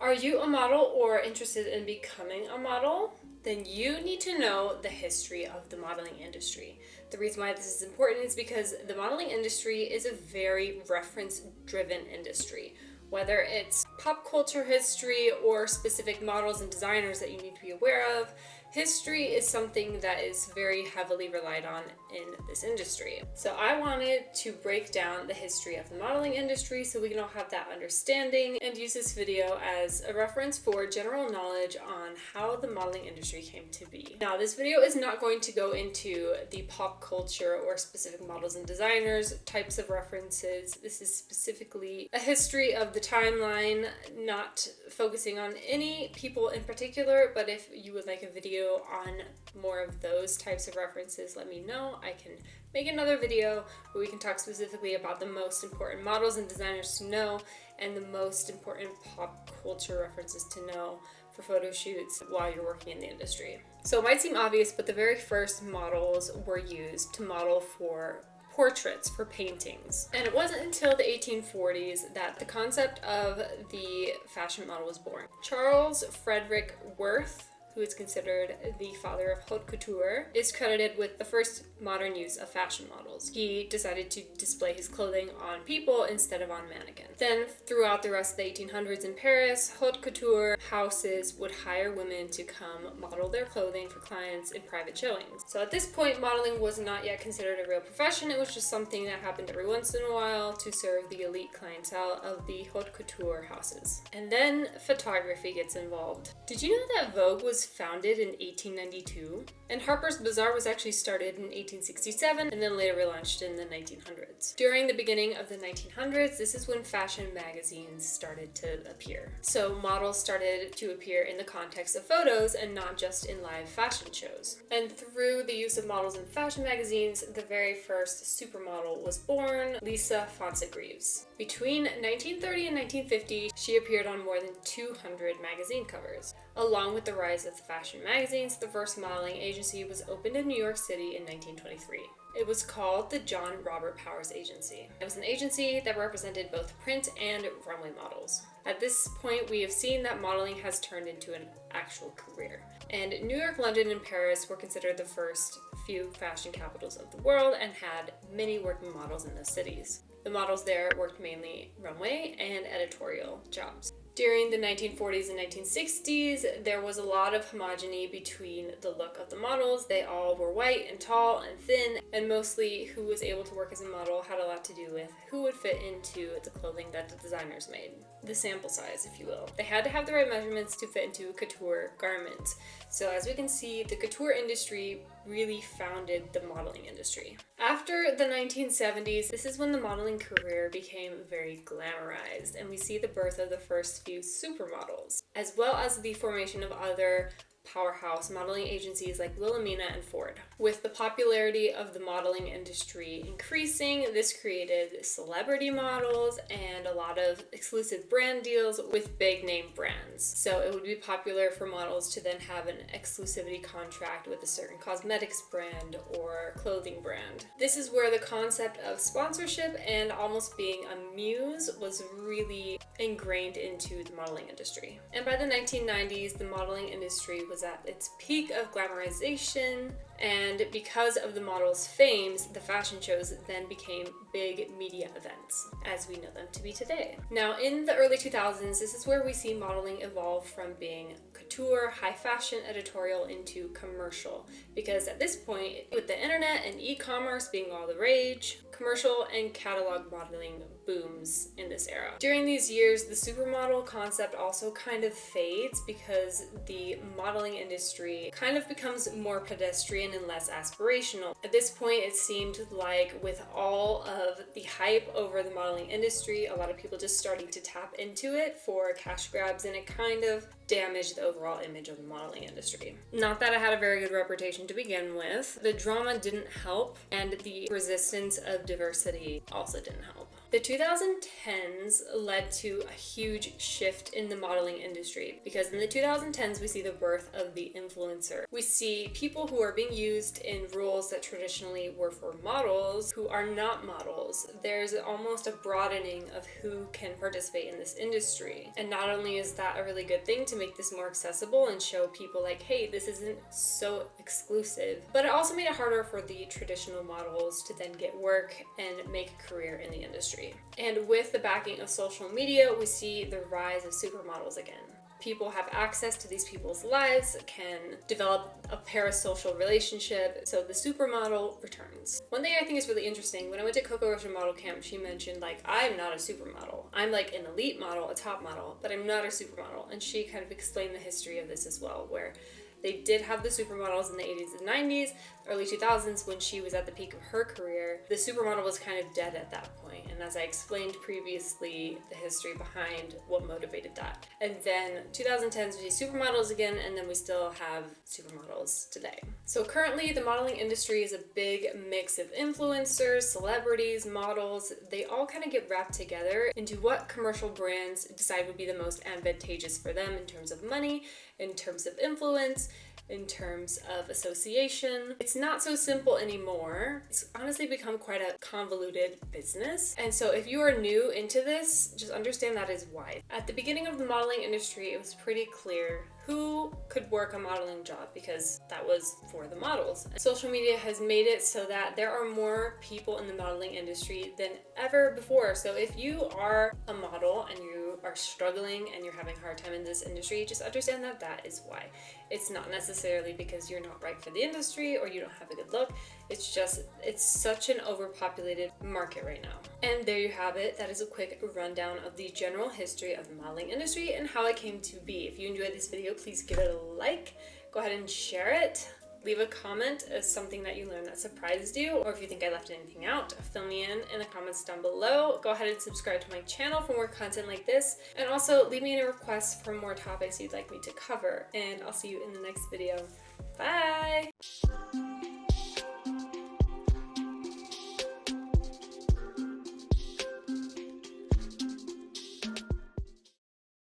Are you a model or interested in becoming a model? Then you need to know the history of the modeling industry. The reason why this is important is because the modeling industry is a very reference-driven industry. Whether it's pop culture history or specific models and designers that you need to be aware of, history is something that is very heavily relied on in this industry. So I wanted to break down the history of the modeling industry so we can all have that understanding and use this video as a reference for general knowledge on how the modeling industry came to be. Now, this video is not going to go into the pop culture or specific models and designers types of references. This is specifically a history of the timeline, not focusing on any people in particular, but if you would like a video on more of those types of references, let me know. I can make another video where we can talk specifically about the most important models and designers to know and the most important pop culture references to know for photo shoots while you're working in the industry. So it might seem obvious, but the very first models were used to model for portraits, for paintings. And it wasn't until the 1840s that the concept of the fashion model was born. Charles Frederick Worth, who is considered the father of haute couture, is credited with the first modern use of fashion models. He decided to display his clothing on people instead of on mannequins. Then throughout the rest of the 1800s in Paris, haute couture houses would hire women to come model their clothing for clients in private showings. So at this point, modeling was not yet considered a real profession. It was just something that happened every once in a while to serve the elite clientele of the haute couture houses. And then photography gets involved. Did you know that Vogue was founded in 1892? And Harper's Bazaar was actually started in 1867 and then later relaunched in the 1900s. During the beginning of the 1900s, this is when fashion magazines started to appear. So models started to appear in the context of photos and not just in live fashion shows. And through the use of models in fashion magazines, the very first supermodel was born, Lisa Fonsa-Greaves. Between 1930 and 1950, she appeared on more than 200 magazine covers. Along with the rise of the fashion magazines, the first modeling agency was opened in New York City in 1923. It was called the John Robert Powers Agency. It was an agency that represented both print and runway models. At this point, we have seen that modeling has turned into an actual career. And New York, London, and Paris were considered the first few fashion capitals of the world and had many working models in those cities. The models there worked mainly runway and editorial jobs. During the 1940s and 1960s, there was a lot of homogeny between the look of the models. They all were white and tall and thin, and mostly who was able to work as a model had a lot to do with who would fit into the clothing that the designers made. The sample size, if you will. They had to have the right measurements to fit into a couture garment. So as we can see, the couture industry really founded the modeling industry. After the 1970s, this is when the modeling career became very glamorized, and we see the birth of the first few supermodels, as well as the formation of other powerhouse modeling agencies like Wilhelmina and Ford. With the popularity of the modeling industry increasing, this created celebrity models and a lot of exclusive brand deals with big name brands. So it would be popular for models to then have an exclusivity contract with a certain cosmetics brand or clothing brand. This is where the concept of sponsorship and almost being a muse was really ingrained into the modeling industry. And by the 1990s, the modeling industry was at its peak of glamorization, and because of the models' fames, the fashion shows then became big media events, as we know them to be today. Now, in the early 2000s, this is where we see modeling evolve from being couture, high fashion editorial into commercial, because at this point, with the internet and e-commerce being all the rage, commercial and catalog modeling booms in this era. During these years, the supermodel concept also kind of fades because the modeling industry kind of becomes more pedestrian and less aspirational. At this point, it seemed like with all of the hype over the modeling industry, a lot of people just starting to tap into it for cash grabs, and it kind of damaged the overall image of the modeling industry. Not that it had a very good reputation to begin with. The drama didn't help, and the resistance of diversity also didn't help. The 2010s led to a huge shift in the modeling industry because in the 2010s we see the birth of the influencer. We see people who are being used in roles that traditionally were for models who are not models. There's almost a broadening of who can participate in this industry. And not only is that a really good thing to make this more accessible and show people like, hey, this isn't so exclusive, but it also made it harder for the traditional models to then get work and make a career in the industry. And with the backing of social media, we see the rise of supermodels again. People have access to these people's lives, can develop a parasocial relationship, so the supermodel returns. One thing I think is really interesting, when I went to Coco Rocha Model Camp, she mentioned like, I'm not a supermodel. I'm like an elite model, a top model, but I'm not a supermodel. And she kind of explained the history of this as well, where they did have the supermodels in the 80s and 90s, early 2000s when she was at the peak of her career. The supermodel was kind of dead at that point. And as I explained previously, the history behind what motivated that. And then 2010s we see supermodels again, and then we still have supermodels today. So currently the modeling industry is a big mix of influencers, celebrities, models. They all kind of get wrapped together into what commercial brands decide would be the most advantageous for them in terms of money, in terms of influence, in terms of association. It's not so simple anymore. It's honestly become quite a convoluted business. And so if you are new into this, just understand that is why. At the beginning of the modeling industry, it was pretty clear who could work a modeling job because that was for the models. Social media has made it so that there are more people in the modeling industry than ever before. So if you are a model and you are struggling and you're having a hard time in this industry, just understand that that is why. It's not necessarily because you're not right for the industry or you don't have a good look. It's just, it's such an overpopulated market right now. And there you have it. That is a quick rundown of the general history of the modeling industry and how it came to be. If you enjoyed this video, please give it a like. Go ahead and share it. Leave a comment as something that you learned that surprised you, or if you think I left anything out, fill me in the comments down below. Go ahead and subscribe to my channel for more content like this, and also leave me any requests for more topics you'd like me to cover, and I'll see you in the next video. Bye!